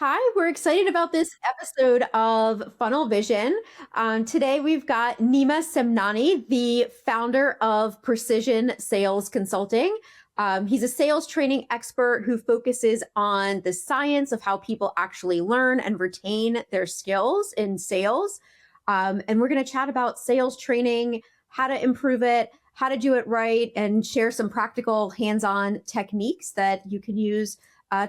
Hi, we're excited about this episode of Funnel Vision. Today we've got Nema Semnani, the founder of Precision Sales Consulting. He's a sales training expert who focuses on the science of how people actually learn and retain their skills in sales. And we're going to chat about sales training, how to improve it, how to do it right, and share some practical hands-on techniques that you can use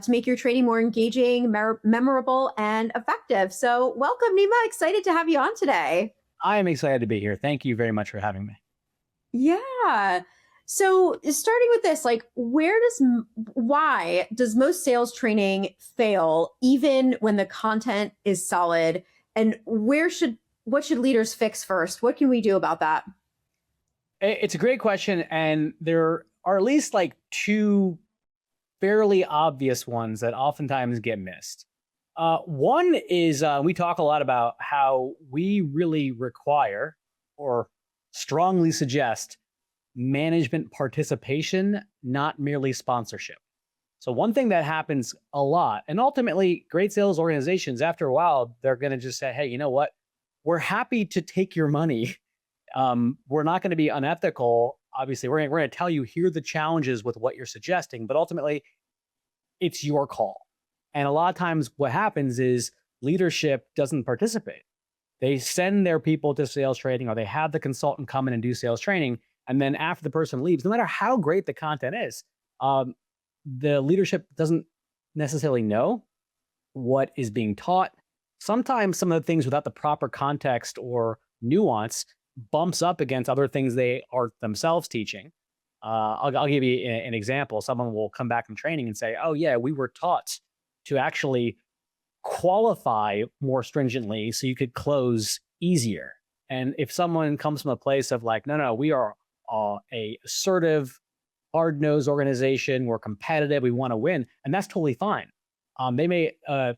to make your training more engaging, memorable, and effective. So, welcome, Nima. Excited to have you on today. I am excited to be here. Thank you very much for having me. Yeah. So, starting with this, like, why does most sales training fail, even when the content is solid? And what should leaders fix first? What can we do about that? It's a great question, and there are at least like two fairly obvious ones that oftentimes get missed. One is we talk a lot about how we really require or strongly suggest management participation, not merely sponsorship. So, one thing that happens a lot, and ultimately, great sales organizations, after a while, they're going to just say, hey, you know what? We're happy to take your money. We're not going to be unethical. Obviously, we're going to tell you here are the challenges with what you're suggesting, but ultimately, it's your call. And a lot of times, what happens is leadership doesn't participate. They send their people to sales training, or they have the consultant come in and do sales training. And then after the person leaves, no matter how great the content is, um, the leadership doesn't necessarily know what is being taught. Sometimes some of the things without the proper context or nuance bumps up against other things they are themselves teaching. I'll give you an example. Someone will come back from training and say, "Oh yeah, we were taught to actually qualify more stringently so you could close easier." And if someone comes from a place of like, "No, no, we are a assertive, hard-nosed organization. We're competitive. We want to win," and that's totally fine. They may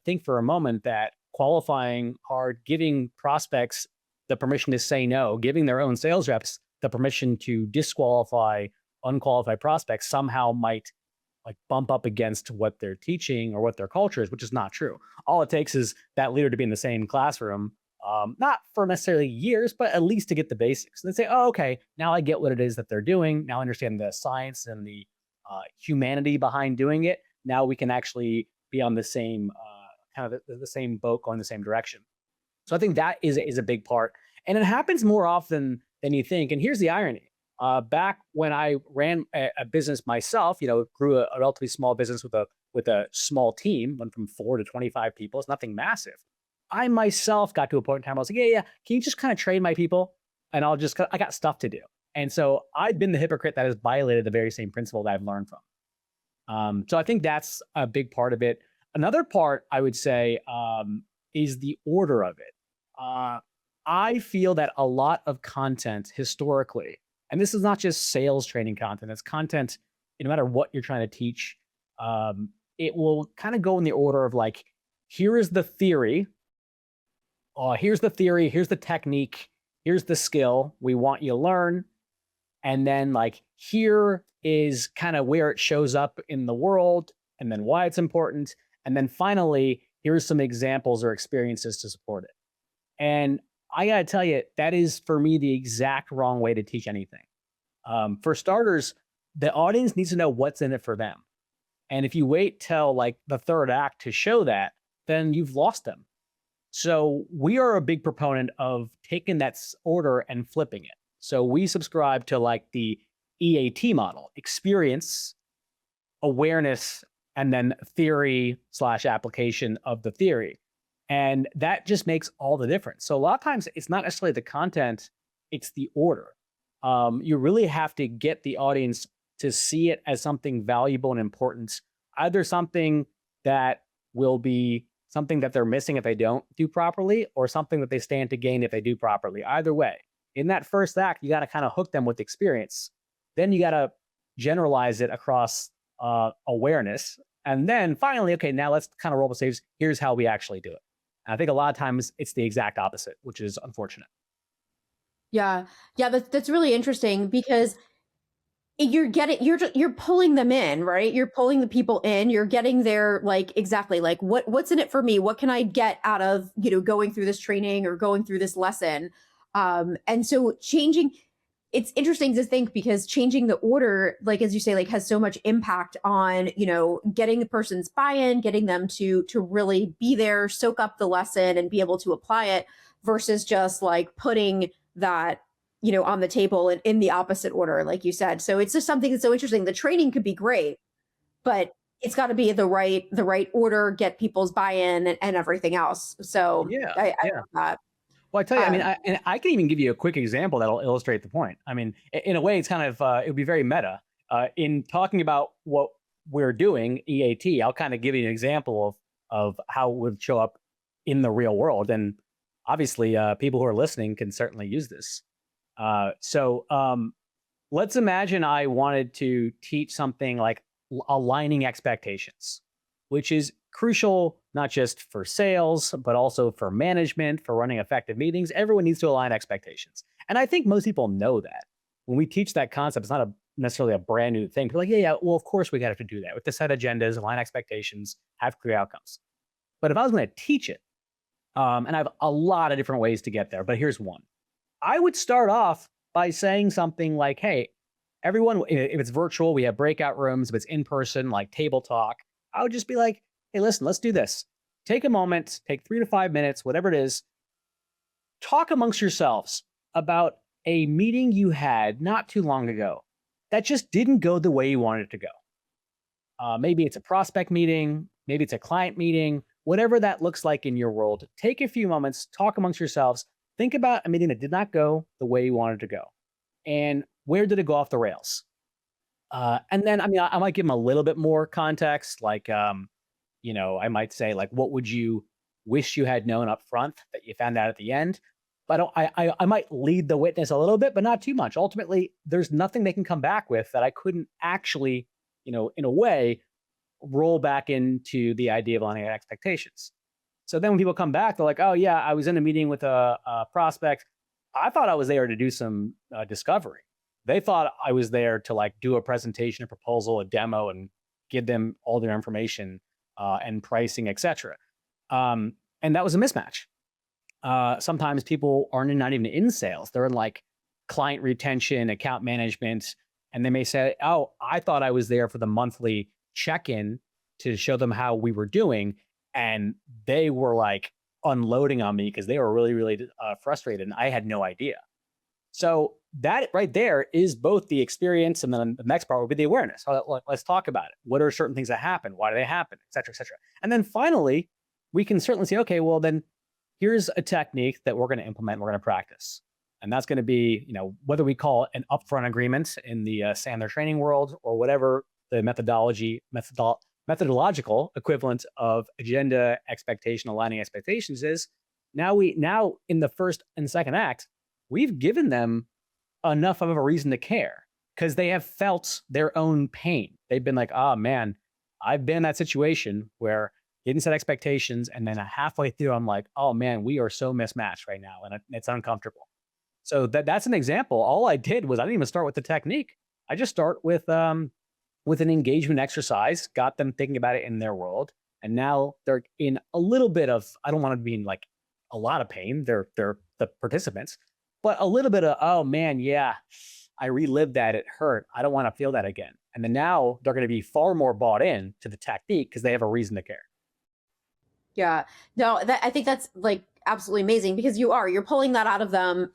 think for a moment that qualifying hard, giving prospects the permission to say no, giving their own sales reps the permission to disqualify unqualified prospects somehow might like bump up against what they're teaching or what their culture is, which is not true. All it takes is that leader to be in the same classroom, not for necessarily years, but at least to get the basics. And they say, "Oh, okay, now I get what it is that they're doing. Now I understand the science and the humanity behind doing it. Now we can actually be on the same kind of the same boat going the same direction." So I think that is a big part, and it happens more often than you think. And here's the irony: back when I ran a business myself, grew a relatively small business with a small team, went from 4 to 25 people. It's nothing massive. I myself got to a point in time I was like, yeah, yeah, can you just kind of train my people, and I got stuff to do. And so I've been the hypocrite that has violated the very same principle that I've learned from. So I think that's a big part of it. Another part I would say is the order of it. Uh, I feel that a lot of content historically, and this is not just sales training content, it's content, no matter what you're trying to teach, it will kind of go in the order of like, here is the theory, here's the technique, here's the skill we want you to learn. And then like, here is kind of where it shows up in the world and then why it's important. And then finally, here's some examples or experiences to support it. And I got to tell you, that is for me the exact wrong way to teach anything. For starters, the audience needs to know what's in it for them. And if you wait till like the third act to show that, then you've lost them. So we are a big proponent of taking that order and flipping it. So we subscribe to like the EAT model: experience, awareness, and then theory slash application of the theory. And that just makes all the difference. So a lot of times it's not necessarily the content, it's the order. You really have to get the audience to see it as something valuable and important, either something that will be something that they're missing if they don't do properly, or something that they stand to gain if they do properly. Either way, in that first act, you got to kind of hook them with experience. Then you got to generalize it across awareness. And then finally, okay, now let's kind of roll the sleeves. Here's how we actually do it. And I think a lot of times it's the exact opposite, which is unfortunate. Yeah. Yeah, that's really interesting because you're pulling them in, right? You're pulling the people in, you're getting their, like, exactly, like, what's in it for me? What can I get out of, going through this training or going through this lesson? And so changing it's interesting to think, because changing the order, like as you say, like has so much impact on, getting the person's buy-in, getting them to really be there, soak up the lesson and be able to apply it, versus just like putting that, on the table in the opposite order, like you said. So it's just something that's so interesting. The training could be great, but it's got to be the right order, get people's buy-in and everything else. So Yeah, I yeah. love that. Well, I tell you, I mean, Um, I can even give you a quick example that'll illustrate the point. I mean, in a way, it's kind of it would be very meta. In talking about what we're doing, EAT, I'll kind of give you an example of how it would show up in the real world, and obviously, people who are listening can certainly use this. So, let's imagine I wanted to teach something like aligning expectations, which is crucial not just for sales, but also for management, for running effective meetings. Everyone needs to align expectations. And I think most people know that. When we teach that concept, it's not necessarily a brand new thing. People are like, yeah, yeah, well, of course we got to do that. We have to set agendas, align expectations, have clear outcomes. But if I was going to teach it, and I have a lot of different ways to get there, but here's one. I would start off by saying something like, hey, everyone, if it's virtual, we have breakout rooms. If it's in person, like table talk, I would just be like, hey, listen, let's do this. Take a moment, take 3 to 5 minutes, whatever it is, talk amongst yourselves about a meeting you had not too long ago that just didn't go the way you wanted it to go. Maybe it's a prospect meeting, maybe it's a client meeting, whatever that looks like in your world. Take a few moments, talk amongst yourselves, think about a meeting that did not go the way you wanted to go. And where did it go off the rails? And then, I mean, I might give them a little bit more context, like, I might say, like, what would you wish you had known up front that you found out at the end? But I might lead the witness a little bit, but not too much. Ultimately, there's nothing they can come back with that I couldn't actually, in a way, roll back into the idea of aligning expectations. So then when people come back, they're like, oh, yeah, I was in a meeting with a prospect. I thought I was there to do some discovery. They thought I was there to like do a presentation, a proposal, a demo, and give them all their information and pricing, etc. And that was a mismatch. Sometimes people aren't not even in sales; they're in like client retention, account management, and they may say, "Oh, I thought I was there for the monthly check-in to show them how we were doing," and they were like unloading on me because they were really, really frustrated, and I had no idea. So that right there is both the experience, and then the next part would be the awareness. Let's talk about it. What are certain things that happen? Why do they happen? Et cetera, et cetera. And then finally, we can certainly say, okay, well then here's a technique that we're going to implement. We're going to practice, and that's going to be, whether we call it an upfront agreement in the Sandler training world or whatever the methodological equivalent of agenda expectation aligning expectations is. Now in the first and second act, we've given them enough of a reason to care because they have felt their own pain. They've been like, oh man, I've been in that situation where didn't set expectations. And then halfway through, I'm like, oh man, we are so mismatched right now. And it's uncomfortable. So that's an example. All I did was I didn't even start with the technique. I just start with an engagement exercise, got them thinking about it in their world. And now they're in a little bit of, I don't want to be in like a lot of pain. They're the participants, but a little bit of, oh man, yeah, I relived that. It hurt. I don't want to feel that again. And then now they're going to be far more bought in to the technique because they have a reason to care. Yeah. No, I think that's like absolutely amazing, because you're pulling that out of them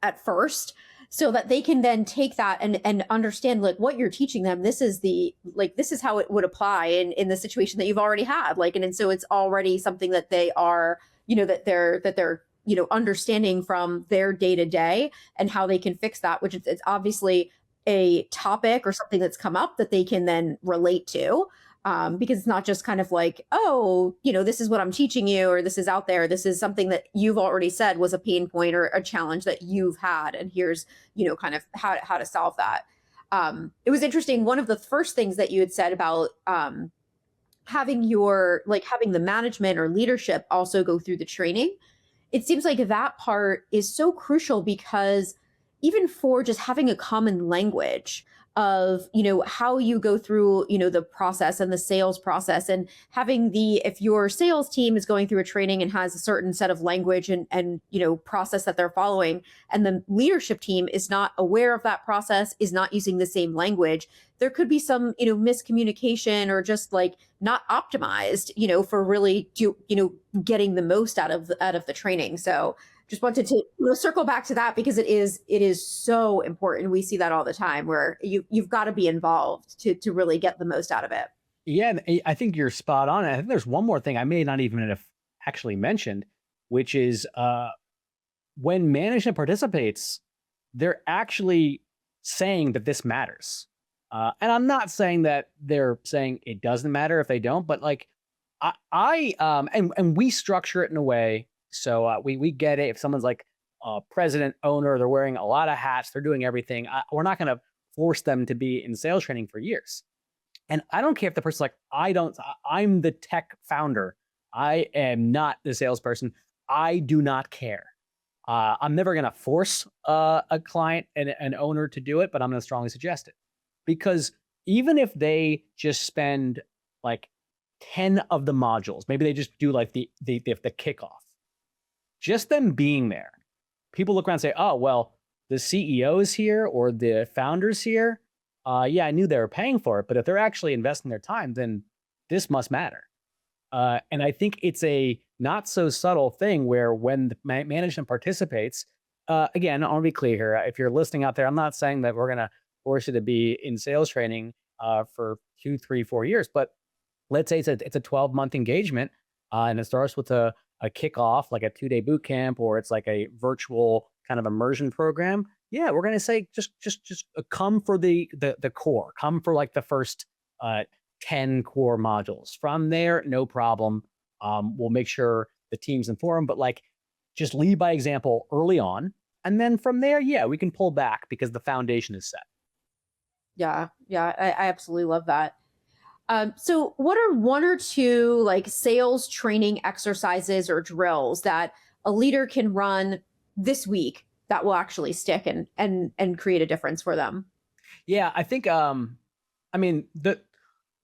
at first, so that they can then take that and understand like what you're teaching them. This is how it would apply in the situation that you've already had. Like, and so it's already something that they are, that they're understanding from their day to day, and how they can fix that, which it's obviously a topic or something that's come up that they can then relate to, because it's not just kind of like, oh, this is what I'm teaching you, or this is out there. This is something that you've already said was a pain point or a challenge that you've had. And here's, kind of how to solve that. It was interesting. One of the first things that you had said about having the management or leadership also go through the training. It seems like that part is so crucial, because even for just having a common language, of, how you go through, the process and the sales process, and having if your sales team is going through a training and has a certain set of language and process that they're following, and the leadership team is not aware of that process, is not using the same language, there could be some, miscommunication, or just like not optimized, for really getting the most out of the training. So just wanted to circle back to that, because it is so important. We see that all the time, where you've got to be involved to really get the most out of it. Yeah, and I think you're spot on. I think there's one more thing I may not even have actually mentioned, which is when management participates, they're actually saying that this matters. And I'm not saying that they're saying it doesn't matter if they don't, but like and we structure it in a way so we get it. If someone's like president, owner, they're wearing a lot of hats, they're doing everything. We're not going to force them to be in sales training for years. And I don't care if the person's like, I'm the tech founder. I am not the salesperson. I do not care. I'm never going to force a client and an owner to do it, but I'm going to strongly suggest it. Because even if they just spend like 10 of the modules, maybe they just do like the kickoff, just them being there, people look around and say, oh, well, the CEO is here or the founder's here. Yeah, I knew they were paying for it, but if they're actually investing their time, then this must matter. And I think it's a not so subtle thing where when the management participates, again, I want to be clear here. If you're listening out there, I'm not saying that we're going to force you to be in sales training for 2, 3, 4 years, but let's say it's a 12-month engagement, and it starts with a kickoff, like a 2-day boot camp, or it's like a virtual kind of immersion program. Yeah, we're going to say just come for the core, come for like the first 10 core modules. From there, no problem. We'll make sure the team's informed, but like just lead by example early on. And then from there, yeah, we can pull back because the foundation is set. Yeah, yeah, I absolutely love that. So what are one or two like sales training exercises or drills that a leader can run this week that will actually stick and create a difference for them? Yeah, I think I mean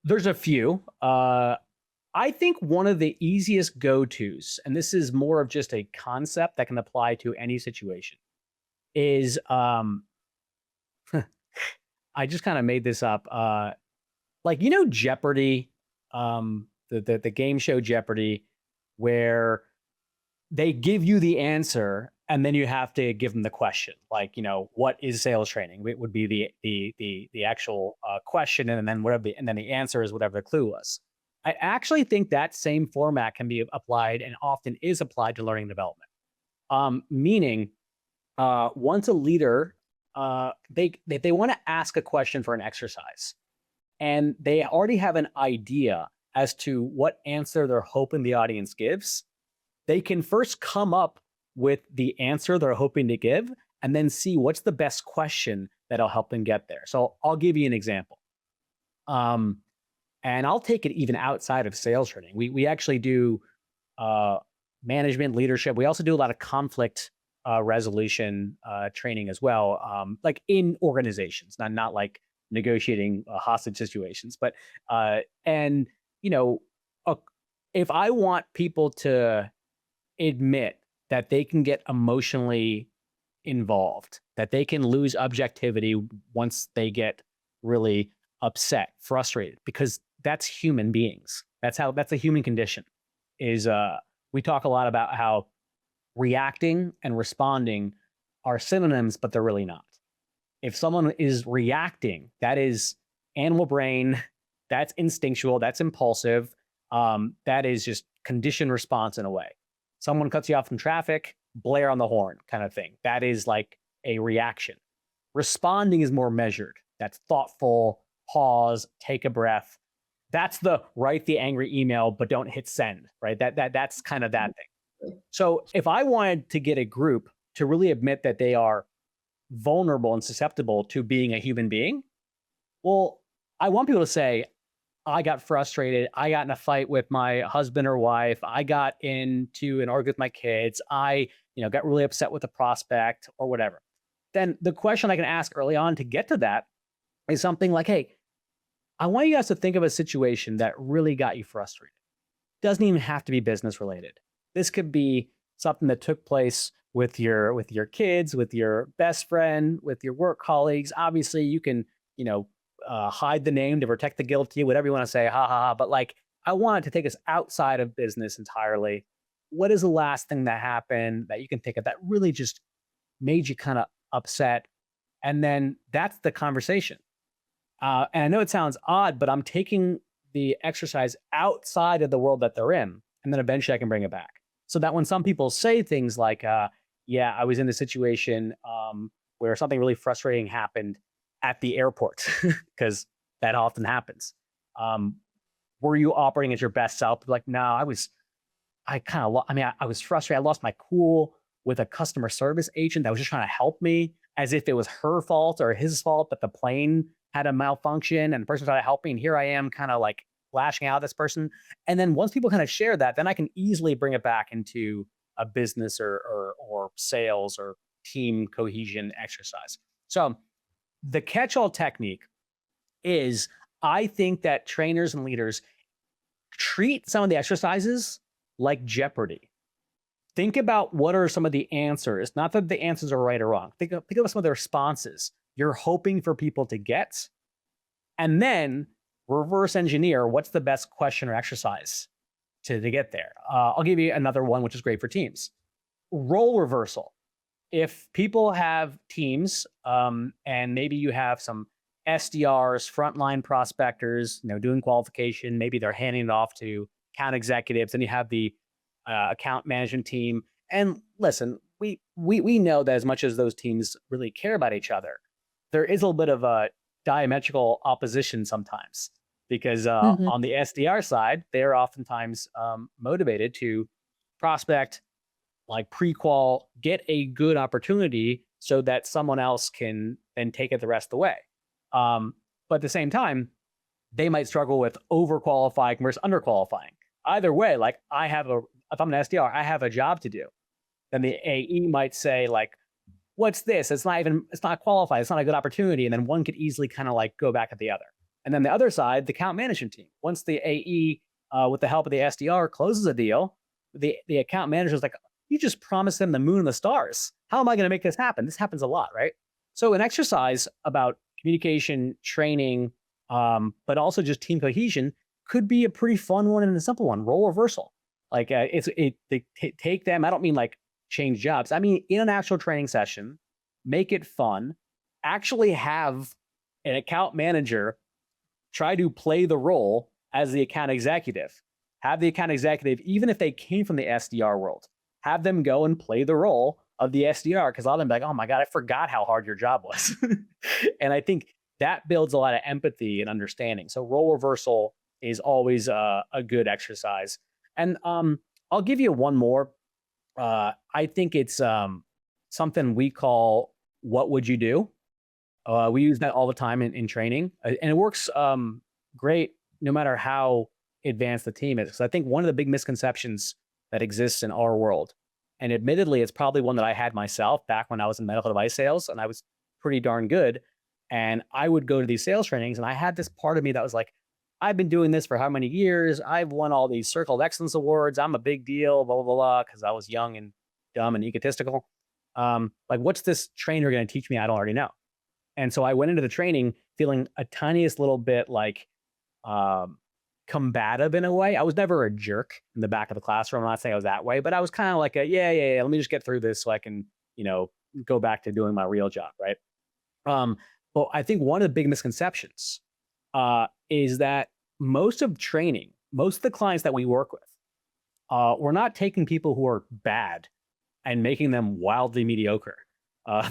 there's a few. I think one of the easiest go-tos, and this is more of just a concept that can apply to any situation, is I just kind of made this up. Like Jeopardy, the game show Jeopardy, where they give you the answer and then you have to give them the question. Like, what is sales training? It would be the actual question, and then and then the answer is whatever the clue was. I actually think that same format can be applied, and often is applied, to learning and development. Meaning, once a leader, they want to ask a question for an exercise, and they already have an idea as to what answer they're hoping the audience gives, they can first come up with the answer they're hoping to give, and then see what's the best question that'll help them get there. So I'll give you an example. And I'll take it even outside of sales training. We actually do management, leadership. We also do a lot of conflict resolution training as well, like in organizations, not like negotiating hostage situations, but and if I want people to admit that they can get emotionally involved, that they can lose objectivity once they get really upset, frustrated, because that's human beings. That's a human condition. Is we talk a lot about how reacting and responding are synonyms, but they're really not. If someone is reacting, that is animal brain, that's instinctual, that's impulsive, that is just conditioned response in a way. Someone cuts you off in traffic, blare on the horn kind of thing. That is like a reaction. Responding is more measured. That's thoughtful, pause, take a breath. That's the write the angry email, but don't hit send, right? That's kind of that thing. So if I wanted to get a group to really admit that they are vulnerable and susceptible to being a human being, well, I want people to say, I got frustrated. I got in a fight with my husband or wife. I got into an argument with my kids. I, got really upset with the prospect or whatever. Then the question I can ask early on to get to that is something like, hey, I want you guys to think of a situation that really got you frustrated. Doesn't even have to be business related. This could be something that took place with your kids, with your best friend, with your work colleagues. Obviously, you can, you know, hide the name to protect the guilty, whatever you want to say, ha ha ha. But like, I wanted to take us outside of business entirely. What is the last thing that happened that you can think of that really just made you kind of upset? And then that's the conversation. And I know it sounds odd, but I'm taking the exercise outside of the world that they're in, and then eventually I can bring it back. So that when some people say things like, "Yeah, I was in a situation where something really frustrating happened at the airport," because that often happens. Um, were you operating at your best self? Like, no, I kind of, I mean, I was frustrated. I lost my cool with a customer service agent that was just trying to help me as if it was her fault or his fault that the plane had a malfunction and the person tried to help me. And here I am kind of like lashing out at this person. And then once people kind of share that, then I can easily bring it back into a business or sales or team cohesion exercise. So the catch-all technique is I think that trainers and leaders treat some of the exercises like Jeopardy. Think about what are some of the answers, not that the answers are right or wrong. Think of some of the responses you're hoping for people to get, and then reverse engineer what's the best question or exercise to get there. I'll give you another one, which is great for teams. Role reversal. If people have teams, and maybe you have some SDRs, frontline prospectors, you know, doing qualification, maybe they're handing it off to account executives, and you have the account management team. And listen, we know that as much as those teams really care about each other, there is a little bit of a diametrical opposition sometimes because Mhm. on the SDR side, they're oftentimes motivated to prospect, like pre-qual, get a good opportunity so that someone else can then take it the rest of the way. But at the same time, they might struggle with overqualifying versus underqualifying. Either way, like if I'm an SDR, I have a job to do. Then the AE might say like, what's this? It's not qualified. It's not a good opportunity. And then one could easily kind of like go back at the other. And then the other side, the account management team. Once the AE, with the help of the SDR, closes a deal, the account manager is like, you just promised them the moon and the stars. How am I going to make this happen? This happens a lot, right? So an exercise about communication, training, but also just team cohesion could be a pretty fun one and a simple one. Role reversal. Like take them. I don't mean like change jobs. I mean, in an actual training session, make it fun. Actually have an account manager try to play the role as the account executive. Have the account executive, even if they came from the SDR world, have them go and play the role of the SDR because a lot of them be like, oh my God, I forgot how hard your job was. And I think that builds a lot of empathy and understanding. So role reversal is always a good exercise. And I'll give you one more. I think it's something we call "What would you do?" We use that all the time in training, and it works great no matter how advanced the team is. Because I think one of the big misconceptions that exists in our world, and admittedly, it's probably one that I had myself back when I was in medical device sales, and I was pretty darn good. And I would go to these sales trainings, and I had this part of me that was like, I've been doing this for how many years? I've won all these Circle of Excellence awards. I'm a big deal, blah, blah, blah, because I was young and dumb and egotistical. Like, what's this trainer going to teach me I don't already know? And so I went into the training feeling a tiniest little bit like um, combative in a way. I was never a jerk in the back of the classroom. I'm not saying I was that way, but I was kind of like yeah. Let me just get through this so I can, go back to doing my real job, right? Um, but I think one of the big misconceptions is that most of the clients that we work with, we're not taking people who are bad and making them wildly mediocre.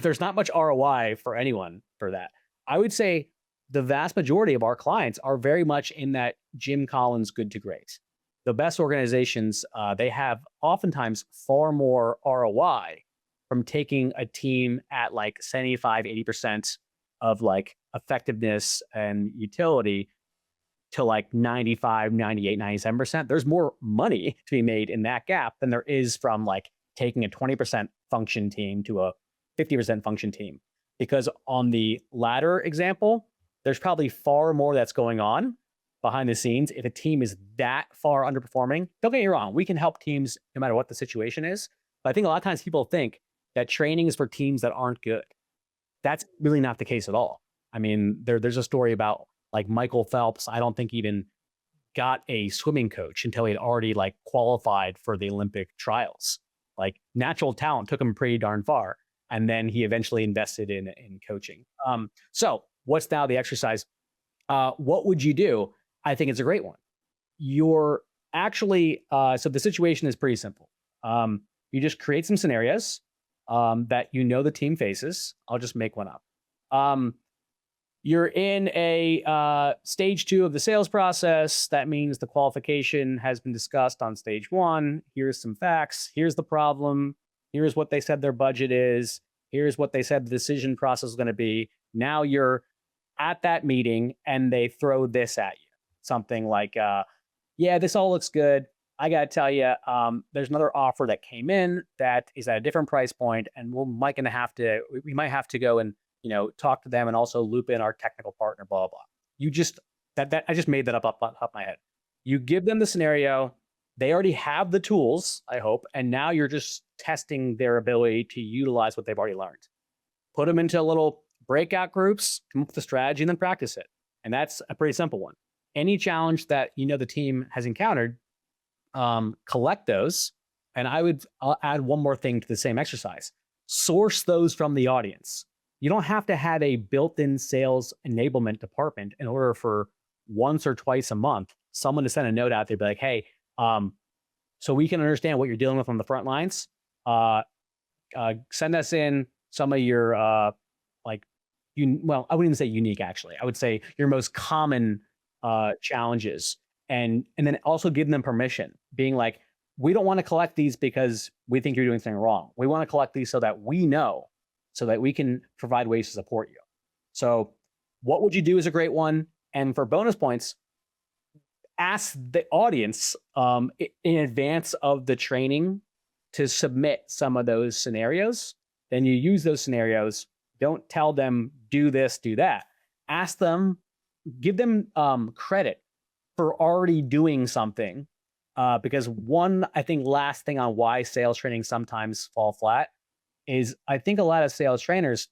There's not much ROI for anyone for that. I would say the vast majority of our clients are very much in that Jim Collins good to great. The best organizations, they have oftentimes far more ROI from taking a team at like 75, 80% of like effectiveness and utility to like 95, 98, 97%. There's more money to be made in that gap than there is from like taking a 20% function team to a 50% function team. Because on the latter example, there's probably far more that's going on behind the scenes. If a team is that far underperforming, don't get me wrong, we can help teams no matter what the situation is. But I think a lot of times people think that training is for teams that aren't good. That's really not the case at all. I mean, there's a story about like Michael Phelps. I don't think even got a swimming coach until he had already like qualified for the Olympic trials. Like natural talent took him pretty darn far. And then he eventually invested in coaching. So what's now the exercise? What would you do? I think it's a great one. You're actually, so the situation is pretty simple. You just create some scenarios that you know the team faces. I'll just make one up. You're in a stage 2 of the sales process. That means the qualification has been discussed on stage 1. Here's some facts. Here's the problem. Here's what they said their budget is. Here's what they said the decision process is going to be. Now you're at that meeting and they throw this at you. Something like, yeah, this all looks good. I got to tell you, there's another offer that came in that is at a different price point, and we might have to go and talk to them and also loop in our technical partner, blah, blah. You just, I just made that up off my head. You give them the scenario. They already have the tools, I hope, and now you're just testing their ability to utilize what they've already learned. Put them into little breakout groups, come up with a strategy, and then practice it. And that's a pretty simple one. Any challenge that the team has encountered, collect those. And I'll add one more thing to the same exercise. Source those from the audience. You don't have to have a built-in sales enablement department in order for once or twice a month someone to send a note out there, be like, hey, so we can understand what you're dealing with on the front lines. Send us in some of your I wouldn't even say unique, actually. I would say your most common challenges, and then also give them permission, being like, we don't want to collect these because we think you're doing something wrong. We want to collect these so that we know, so that we can provide ways to support you. So what would you do is a great one. And for bonus points, ask the audience in advance of the training to submit some of those scenarios. Then you use those scenarios. Don't tell them, do this, do that. Ask them, give them credit for already doing something. Because one, I think, last thing on why sales training sometimes fall flat is I think a lot of sales trainers,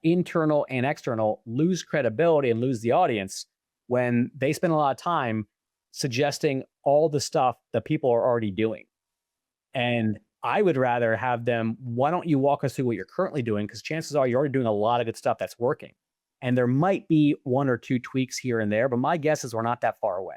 internal and external, lose credibility and lose the audience when they spend a lot of time suggesting all the stuff that people are already doing. And I would rather have them, why don't you walk us through what you're currently doing? Because chances are you're already doing a lot of good stuff that's working. And there might be 1 or 2 tweaks here and there, but my guess is we're not that far away.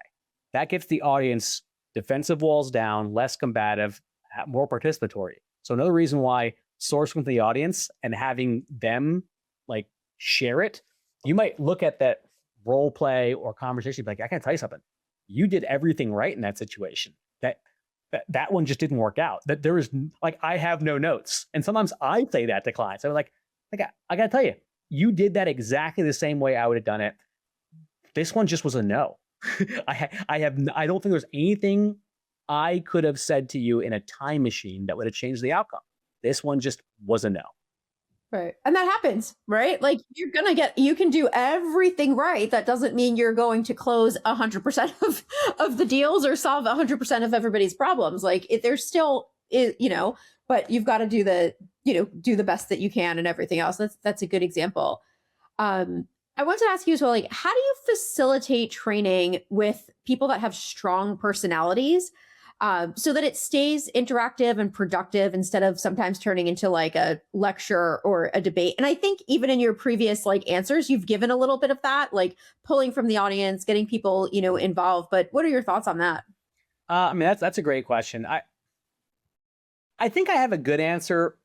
That gets the audience defensive walls down, less combative, more participatory. So another reason why sourcing with the audience and having them like share it, you might look at that role play or conversation, be like, I can tell you something. You did everything right in that situation. That one just didn't work out. That there was like, I have no notes. And sometimes I say that to clients. I'm like, I got to tell you, you did that exactly the same way I would have done it. This one just was a no. I don't think there's anything I could have said to you in a time machine that would have changed the outcome. This one just was a no. Right. And that happens, right? Like you can do everything right. That doesn't mean you're going to close 100% of the deals or solve 100% of everybody's problems. Like there's still, but you've got to do the best that you can and everything else. That's a good example. I want to ask you as well, like, how do you facilitate training with people that have strong personalities? So that it stays interactive and productive instead of sometimes turning into like a lecture or a debate. And I think even in your previous like answers, you've given a little bit of that, like pulling from the audience, getting people, involved. But what are your thoughts on that? I mean, that's a great question. I think I have a good answer,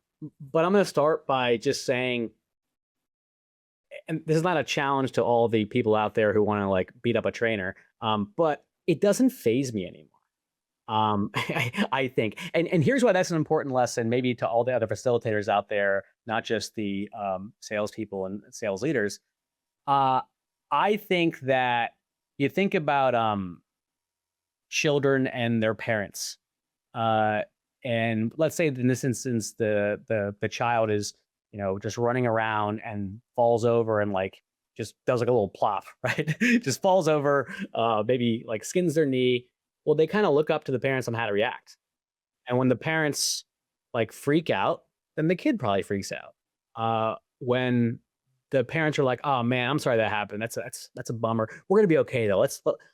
but I'm going to start by just saying, and this is not a challenge to all the people out there who want to like beat up a trainer, but it doesn't faze me anymore. I think, and here's why that's an important lesson, maybe to all the other facilitators out there, not just the salespeople and sales leaders. I think that you think about children and their parents, and let's say in this instance, the child is just running around and falls over and like just does like a little plop, right? Just falls over, maybe like skins their knee. Well, they kind of look up to the parents on how to react. And when the parents like freak out, then the kid probably freaks out. When the parents are like, "Oh man, I'm sorry that happened. That's a bummer. We're gonna be okay though.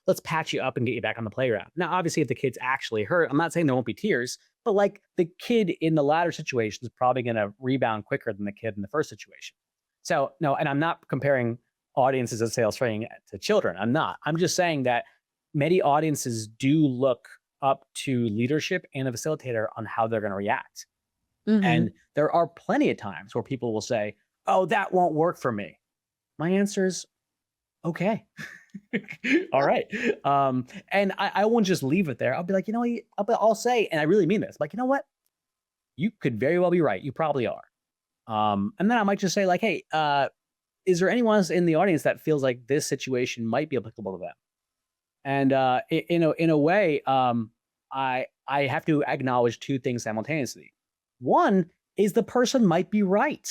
Let's patch you up and get you back on the playground." Now, obviously, if the kid's actually hurt, I'm not saying there won't be tears, but like the kid in the latter situation is probably gonna rebound quicker than the kid in the first situation. So no, and I'm not comparing audiences of sales training to children. I'm not. I'm just saying that many audiences do look up to leadership and a facilitator on how they're going to react. And Hmm. there are plenty of times where people will say, "Oh, that won't work for me." My answer is okay. All right. And I won't just leave it there. I'll be like, I'll say, and I really mean this, like, you know what? You could very well be right. You probably are. And then I might just say, like, hey, is there anyone else in the audience that feels like this situation might be applicable to them? And in a way, I have to acknowledge two things simultaneously. One is the person might be right.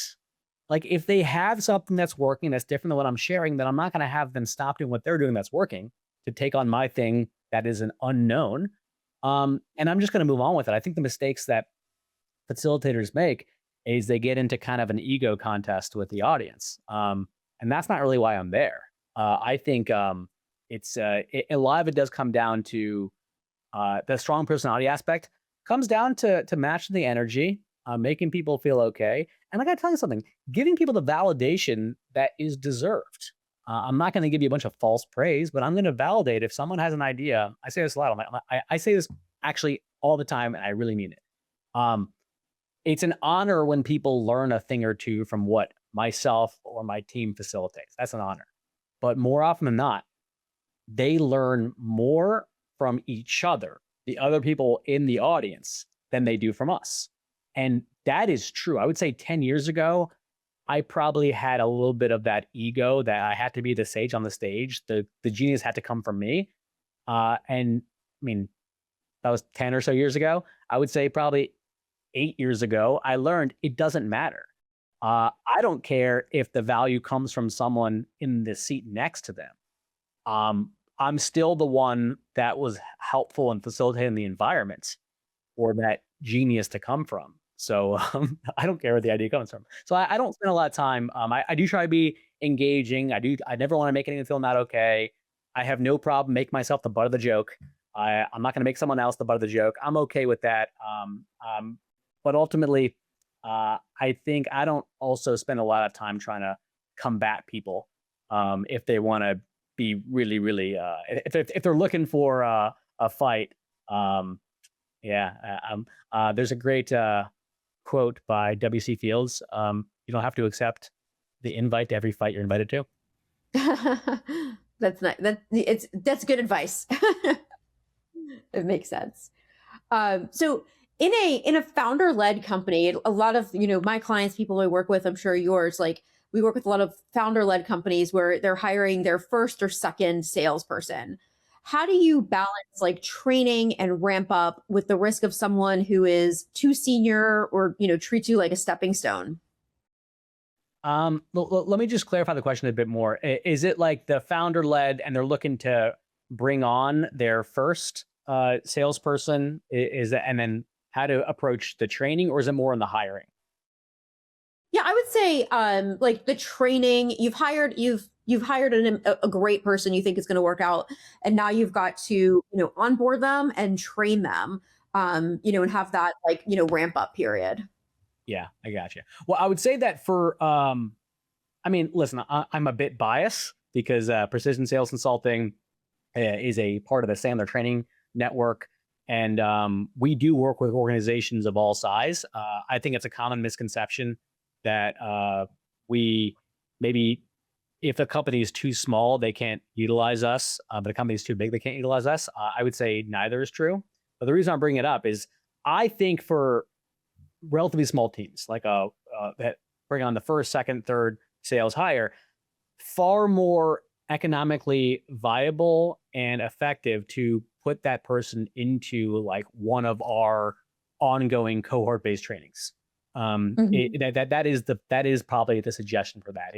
Like if they have something that's working that's different than what I'm sharing, then I'm not going to have them stop doing what they're doing that's working to take on my thing that is an unknown. And I'm just going to move on with it. I think the mistakes that facilitators make is they get into kind of an ego contest with the audience. And that's not really why I'm there. I think a lot of it does come down to the strong personality aspect comes down to matching the energy, making people feel okay. And I got to tell you something, giving people the validation that is deserved. I'm not going to give you a bunch of false praise, but I'm going to validate if someone has an idea. I say this a lot. I say this actually all the time, and I really mean it. Um, it's an honor when people learn a thing or two from what myself or my team facilitates. That's an honor. But more often than not, they learn more from each other, the other people in the audience, than they do from us. And that is true. I would say 10 years ago, I probably had a little bit of that ego that I had to be the sage on the stage. The genius had to come from me. And I mean, that was 10 or so years ago. I would say probably 8 years ago, I learned it doesn't matter. I don't care if the value comes from someone in the seat next to them. I'm still the one that was helpful in facilitating the environment for that genius to come from. So I don't care where the idea comes from. So I don't spend a lot of time. I do try to be engaging. I never want to make anyone feel not okay. I have no problem making myself the butt of the joke. I'm not going to make someone else the butt of the joke. I'm okay with that. But ultimately, I think I don't also spend a lot of time trying to combat people if they want to be really, really, if they're looking for a fight. Yeah, there's a great quote by W.C. Fields. You don't have to accept the invite to every fight you're invited to. That's not that's good advice. It makes sense. So in a founder led company, a lot of my clients, people I work with, I'm sure yours, like we work with a lot of founder led companies where they're hiring their first or second salesperson. How do you balance like training and ramp up with the risk of someone who is too senior or treats you like a stepping stone? Let me just clarify the question a bit more. Is it like the founder led and they're looking to bring on their first salesperson? Is that, and then how to approach the training, or is it more in the hiring? Yeah, I would say like the training, you've hired a great person you think is going to work out, and now you've got to onboard them and train them, and have that like ramp up period. Yeah, I got you. Well, I would say that for, I mean, listen, I'm a bit biased because precision sales consulting is a part of the Sandler Training Network. And we do work with organizations of all size. I think it's a common misconception that we maybe, if a company is too small, they can't utilize us, but a company is too big, they can't utilize us. I would say neither is true. But the reason I'm bringing it up is I think for relatively small teams, like that bring on the first, second, third sales hire, far more economically viable and effective to put that person into like one of our ongoing cohort-based trainings. Mhm. That is probably the suggestion for that.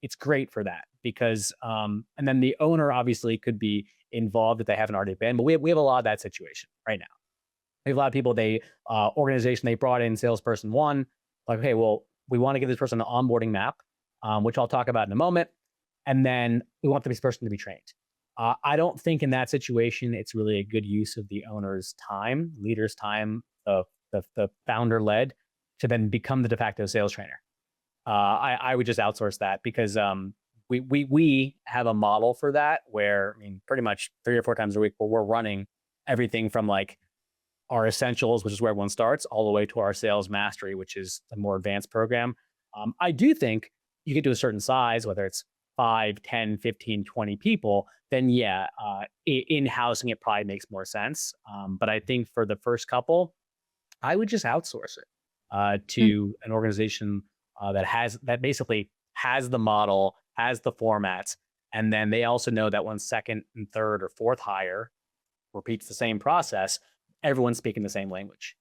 it's great for that because, and then the owner obviously could be involved if they haven't already been, but we have a lot of that situation right now. We have a lot of people, organization, they brought in salesperson one, like, okay, well, we want to give this person an onboarding map, which I'll talk about in a moment. And then we want this person to be trained. I don't think in that situation, it's really a good use of the owner's time, leader's time, the founder led to then become the de facto sales trainer. I would just outsource that because we have a model for that where, I mean, pretty much 3 or 4 times a week where we're running everything from like our essentials, which is where everyone starts, all the way to our sales mastery, which is a more advanced program. I do think you get to a certain size, whether it's 5, 10, 15, 20 people, then yeah, in-housing it probably makes more sense. But I think for the first couple, I would just outsource it to an organization that basically has the model, has the formats, and then they also know that when second and third or fourth hire repeats the same process, everyone's speaking the same language.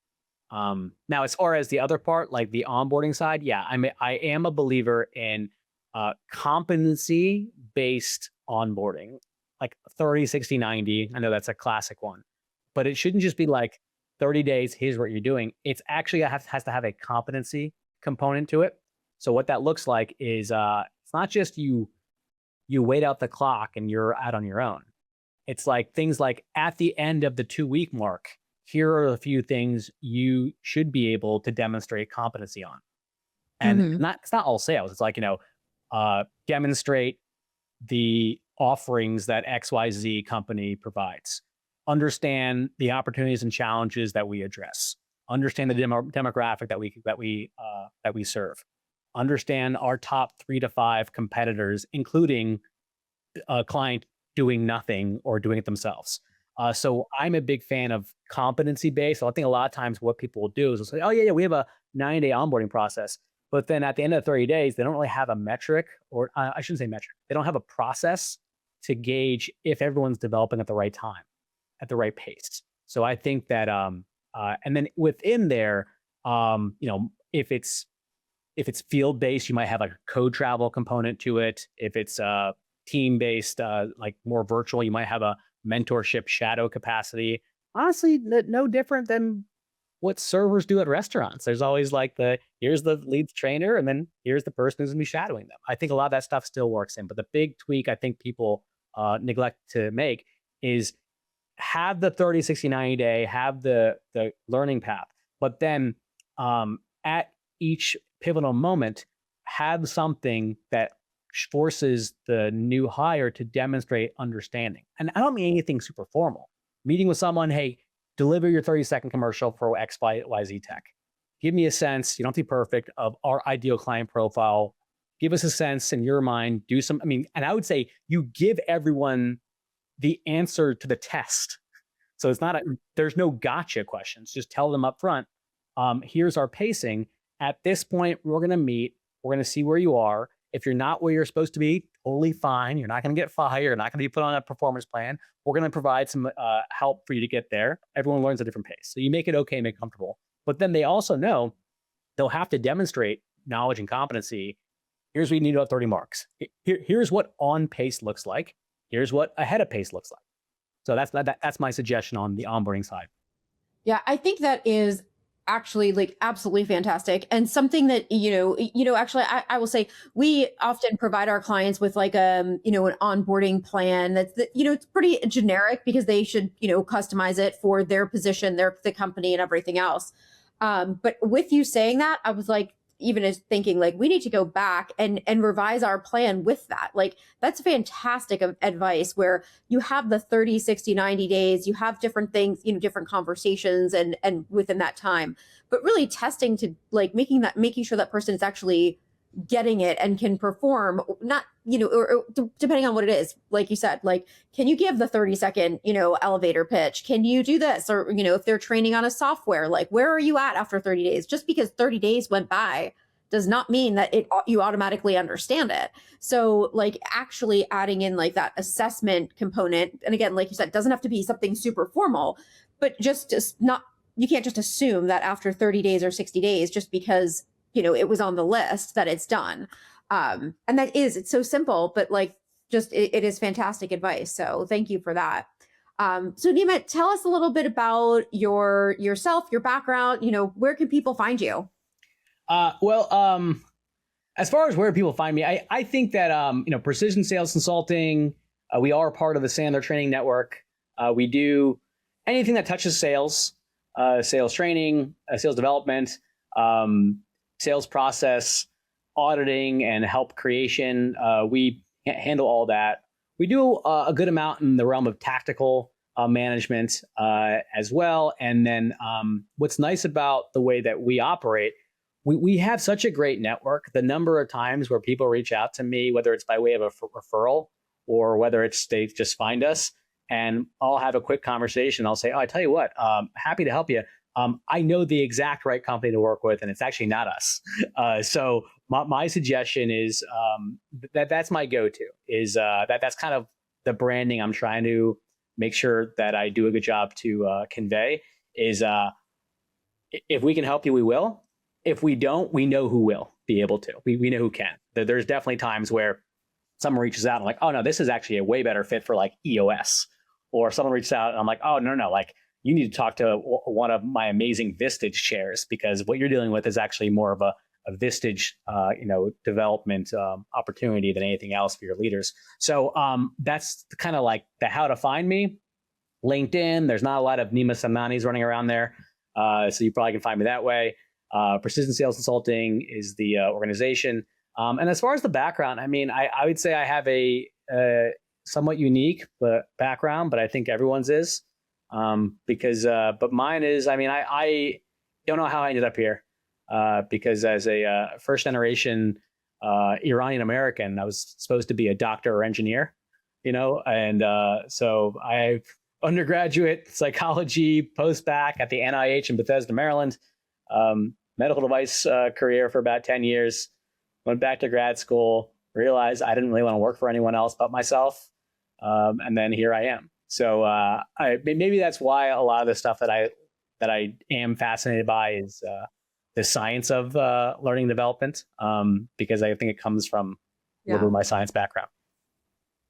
Now, as far as the other part, like the onboarding side, yeah, I am a believer in competency-based onboarding, like 30, 60, 90. I know that's a classic one, but it shouldn't just be like 30 days, here's what you're doing. It's actually has to have a competency component to it. So what that looks like is it's not just you wait out the clock and you're out on your own. It's like things like at the end of the 2-week mark, here are a few things you should be able to demonstrate competency on. And Mhm. it's not all sales. It's like, demonstrate the offerings that XYZ company provides. Understand the opportunities and challenges that we address. Understand the demographic that we serve. Understand our top 3 to 5 competitors, including a client doing nothing or doing it themselves. So I'm a big fan of competency based. So I think a lot of times what people will do is they'll say, oh yeah, we have a 90-day onboarding process. But then at the end of 30 days, they don't really have a metric, or I shouldn't say metric. They don't have a process to gauge if everyone's developing at the right time, at the right pace. So I think that, and then within there, if it's field based, you might have like a co-travel component to it. If it's team based, like more virtual, you might have a mentorship shadow capacity. Honestly, no different than what servers do at restaurants. There's always like here's the lead trainer, and then here's the person who's gonna be shadowing them. I think a lot of that stuff still works in, but the big tweak I think people neglect to make is have the 30, 60, 90 day, have the learning path, but then at each pivotal moment, have something that forces the new hire to demonstrate understanding. And I don't mean anything super formal. Meeting with someone, hey, deliver your 30-second commercial for XYZ tech. Give me a sense, you don't have to be perfect, of our ideal client profile. Give us a sense in your mind, and I would say you give everyone the answer to the test. So there's no gotcha questions. Just tell them up front, here's our pacing. At this point, we're going to meet. We're going to see where you are. If you're not where you're supposed to be, totally fine. You're not going to get fired. You're not going to be put on a performance plan. We're going to provide some help for you to get there. Everyone learns at a different pace. So you make it okay, make it comfortable. But then they also know they'll have to demonstrate knowledge and competency. Here's what you need to have 30 marks. Here's what on pace looks like. Here's what ahead of pace looks like. So that's my suggestion on the onboarding side. Yeah, I think that is actually like absolutely fantastic and something that actually I will say we often provide our clients with like an onboarding plan that it's pretty generic because they should customize it for their position, the company and everything else. But with you saying that, I was like, even as thinking like we need to go back and revise our plan with that. Like that's fantastic advice where you have the 30, 60, 90 days, you have different things, different conversations and within that time, but really testing to like making sure that person is actually getting it and can perform, not or depending on what it is, like you said, like can you give the 30-second elevator pitch, can you do this, or if they're training on a software, like where are you at after 30 days? Just because 30 days went by does not mean that you automatically understand it. So like actually adding in like that assessment component, and again, like you said, it doesn't have to be something super formal, but just not, you can't just assume that after 30 days or 60 days just because it was on the list that it's done. And it's so simple, but like just it is fantastic advice. So thank you for that. So Nima, tell us a little bit about yourself, your background. Where can people find you? Well, as far as where people find me, I think that precision sales consulting. We are part of the Sandler Training Network. We do anything that touches sales, sales training, sales development, sales process, auditing, and help creation. We handle all that. We do a good amount in the realm of tactical management as well. And then what's nice about the way that we operate, we have such a great network. The number of times where people reach out to me, whether it's by way of a referral or whether it's they just find us, and I'll have a quick conversation. I'll say, "Oh, I tell you what, happy to help you. I know the exact right company to work with, and it's actually not us." So my suggestion is that's my go-to. Is that's kind of the branding I'm trying to make sure that I do a good job to convey. Is if we can help you, we will. If we don't, we know who will be able to. We know who can. There's definitely times where someone reaches out and like, oh no, this is actually a way better fit for like EOS. Or someone reaches out and I'm like, oh no, like you need to talk to one of my amazing Vistage chairs because what you're dealing with is actually more of a Vistage, development opportunity than anything else for your leaders. So that's kind of like the how to find me. LinkedIn, there's not a lot of Nema Semnanis running around there. So you probably can find me that way. Precision Sales Consulting is the organization. And as far as the background, I mean, I would say I have a somewhat unique background, but I think everyone's is. But mine is, I mean, I don't know how I ended up here because as a first generation Iranian American, I was supposed to be a doctor or engineer, and so I undergraduate psychology, post-bac at the NIH in Bethesda, Maryland, medical device career for about 10 years, went back to grad school, realized I didn't really want to work for anyone else but myself. And then here I am. So maybe that's why a lot of the stuff that I am fascinated by is the science of learning and development, because I think it comes from a little bit of my science background.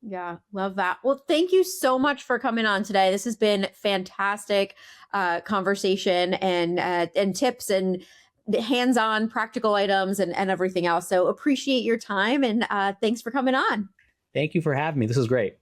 Yeah, love that. Well, thank you so much for coming on today. This has been fantastic conversation and tips and hands-on practical items and everything else. So appreciate your time and thanks for coming on. Thank you for having me. This was great.